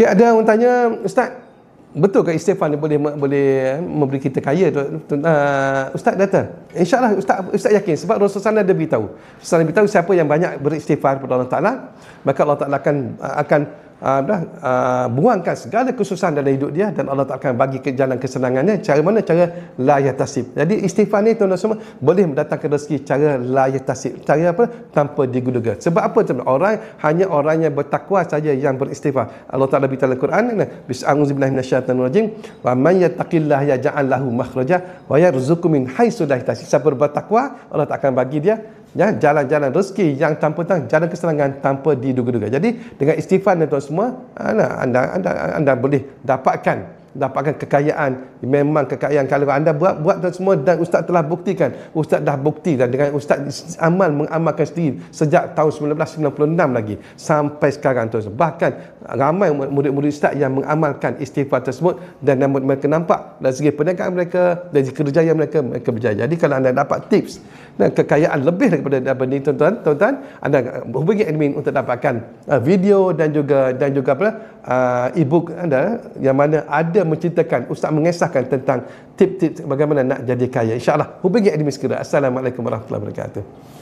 Okey, ada orang tanya, Ustaz, betul ke istighfar ni boleh memberi kita kaya? Ustaz kata, insya-Allah Ustaz yakin sebab Rasulullah ada beritahu. Rasulullah beritahu siapa yang banyak beristighfar kepada Allah Taala, maka Allah Taala akan buangkan segala kesusahan dalam hidup dia dan Allah Taala akan bagi ke jalan kesenangannya. Cara mana? Cara la yatasib. Jadi istighfar ni tuan-tuan semua boleh mendatangkan rezeki cara la yatasib. Cara apa? Tanpa digoda-goda. Sebab apa tuan-tuan? Hanya orang yang bertakwa saja yang beristighfar. Allah Taala beritahu dalam Quran, "A'udzubillahi minasyaitonirrajim. Wa man yattaqillaha yaj'al lahu makhraja wa yarzuqhu min haitsu la yahtasib." Siapa bertakwa, Allah Taala akan bagi dia jalan-jalan rezeki yang tanpa jalan kesenangan tanpa diduga-duga. Jadi dengan istighfar tuan semua, anda boleh dapatkan kekayaan. Memang kekayaan kalau anda buat tuan semua, dan ustaz telah buktikan. Ustaz dah bukti dan dengan ustaz mengamalkan sendiri sejak tahun 1996 lagi sampai sekarang tuan. Bahkan ramai murid-murid ustaz yang mengamalkan istighfar tersebut dan mereka nampak dari segi perniagaan mereka, dari segi kerjaya mereka berjaya. Jadi kalau anda dapat tips dan kekayaan lebih daripada ini tuan-tuan, anda hubungi admin untuk dapatkan video dan juga e-book anda yang mana ada menceritakan, ustaz mengisahkan tentang tip-tip bagaimana nak jadi kaya. InsyaAllah hubungi admin segera. Assalamualaikum warahmatullahi wabarakatuh.